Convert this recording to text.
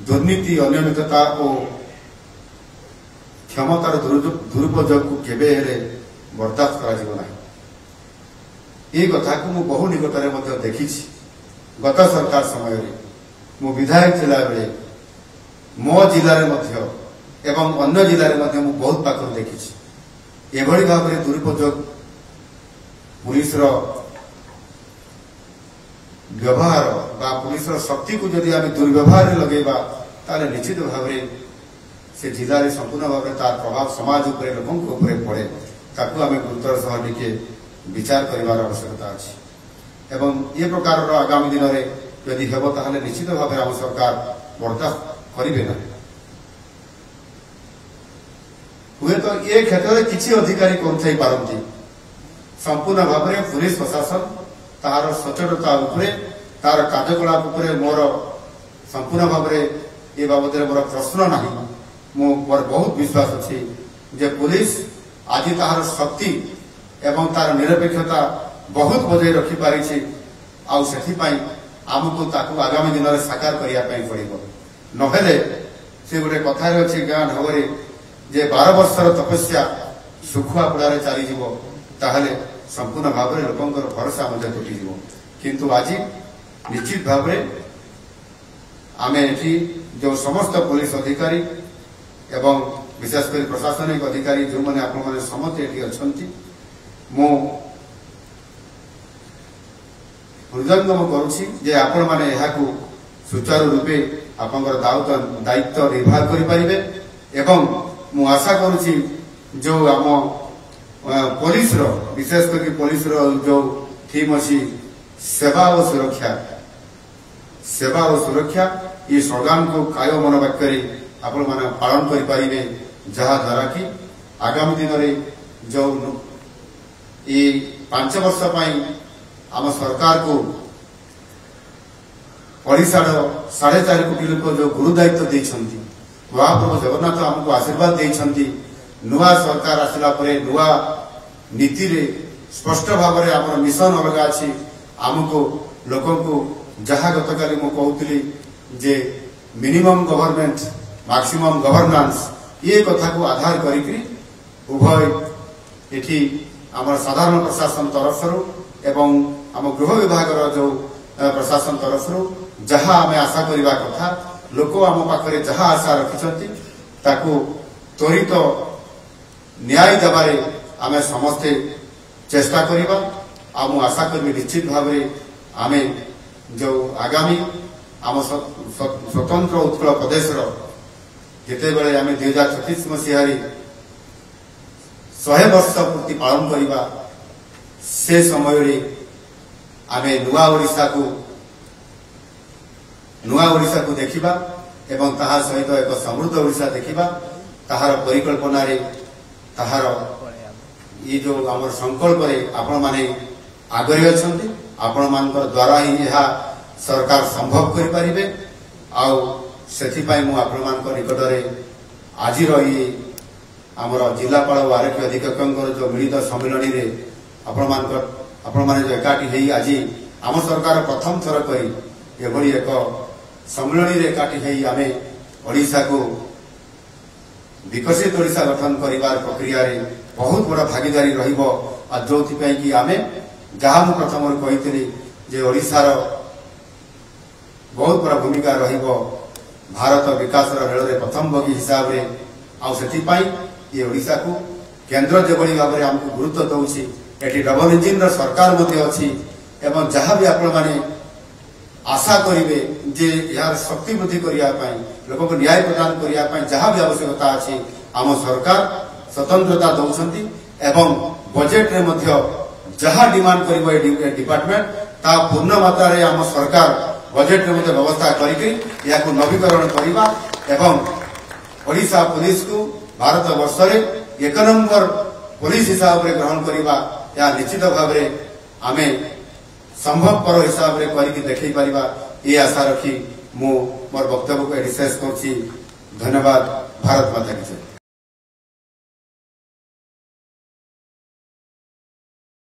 दुर्नीति अनियमितता और क्षमतार दुरुपयोग को केबे हेले बर्दाश्त करा ये कथा को मु बहु निकटरे मध्य देखी गत सरकार समय मु विधायक जिला बेले मो जिले एवं अन्य जिले मु बहुत पाखर देखी एभली भाव में दुरुपयोग पुलिस व्यवहार बा पुलिस शक्ति को जदि आम दुर्व्यवहार लगेबा ताले निश्चित भाव से जिले में संपूर्ण भाव में तार प्रभाव समाज उपरे लोकों उपरे पड़े ताकू आम गुरुतर सह टिके विचार करिवार आवश्यकता अछि एवं ये प्रकार आगामी दिन में यदि हेब ताहले निश्चित भाव में आम सरकार बर्दाश्त करिबे ना हुए तो ये क्षेत्र में किसी अधिकारी करुथाई पारंती संपूर्ण भाव में पुलिस प्रशासन तार सचेतनता उपरे तार कार्यकलाप उपरे मोर संपूर्ण भाव में ये बाबद मोर प्रश्न ना मोर बहुत विश्वास अच्छी जे पुलिस आज तार शक्ति एवं तार निरपेक्षता बहुत बजाय रखी पारिछि आउ सेथिपाई आमको ताकू आगामी दिन में साकार करने पड़ो नहेले से गोटे कथार अच्छी गाँ ढंगे जे 12 वर्षर तपस्या सुखुआ पुड़ारे चलीज ताहले संपूर्ण भाव में लोकंर भरोसा तुटी किंतु आज निश्चित भाव में आम एटी जो समस्त पुलिस अधिकारी एवं विशेषकर प्रशासनिक अधिकारी जो मैंने आपण समस्त ये अच्छा मु हृदयंगम करुछि जे आपण माने एहाकू सुचारू रूपे आपनकर दायित्व निर्वाह करि परिबे एवं मु आशा करुछि जो आम पुलिस रो विशेष करके पुलिस रो जो थीम अछि सेवा और सुरक्षा ये स्लोगान को कायो मनोवाक्य आपण माने पालन करि परिबे जहा द्वारा कि आगामी दिन में जो ये 5 वर्ष आम सरकार को ओडिशार 4.5 कोटी लोक जो गुरु दायित्व देइछंती महाप्रभु जगन्नाथ आमको आशीर्वाद देइछंती नुआ सरकार आसिला परे नुआ नीति रे स्पष्ट भाव में आम मिशन अलग अच्छी आमको लोक को जहा गतकाली मु कहूली जे मिनिमम गवर्नमेंट मैक्सिमम गवर्नेंस ये कथा को आधार करी उभय एठी आम साधारण प्रशासन तरफ एवं आम गृह विभाग जो प्रशासन तरफ जहा आम आशा करवा कथा लोक आम पाखे जहा आशा रखिंट ताकू त्वरित न्याय देवारे आम समस्ते चेष्टा करवा आम आशा करी निश्चित भाव आम जो आगामी आम स्वतंत्र उत्कल प्रदेश जिते बड़े आम 2036 मसीह 100 वर्ष पूर्ति पालन करवा से समय आम नुआ ओडिशा को देखा एवं ताहा सहित एक समृद्ध ओडिशा देखा ताहार परिकल्पना रे ताहार ये जो आम संकल्प आपण माने आगरी अछंती आपण मान द्वारा ही यह सरकार संभव करि परिबे आउ सेथिपाई मु आपण मान निकट में आज ये आमर जिलापाल और आरक्षी अधीक्षक जो मिलित सम्मिलन में आपण माने जो एकाठी है आज आम सरकार प्रथम थर करी एभली एक सम्मिलन में एकाठी है आम ओडिशा को विकसित ओडिशा गठन करिवार प्रक्रिया रे बहुत बड़ा भागीदारी रहिबो आ जोथिपाई कि आमे जहाँ मु प्रथम कही जे ओडिशार बहुत बड़ा भूमिका रहिबो भारत विकास रेल रे प्रथम बगी हिसाब रे आउ सेथिपाई ये ओडिशा को केंद्र जेभली भाव में आमको गुरुत्व दउछि एटी डबल इंजिन र सरकार मध्ये अछि एवं जहाँ भी आपण माने आशा करिवे जे यार शक्ति वृद्धि करिया पई लोक को न्याय प्रदान करिया पई जहाँ भी आवश्यकता अछि आम सरकार स्वतंत्रता दउछंती एवं बजेट रे मध्ये जहाँ डिमांड करिवो ए डिपार्टमेंट ता पूर्ण मात्रा रे आम सरकार बजेट रे मध्ये व्यवस्था करिकि याकू नवीकरण करिवा एवं ओडिशा पुलिस को भारत वर्ष में 1 नंबर पुलिस हिसाब से ग्रहण करवा या निश्चित भाव में आम संभवपर हिसाब से करके देखई पारिबा ये आशा रखी मु मोर वक्तव्य को शेष कर धन्यवाद। भारत माता की जय।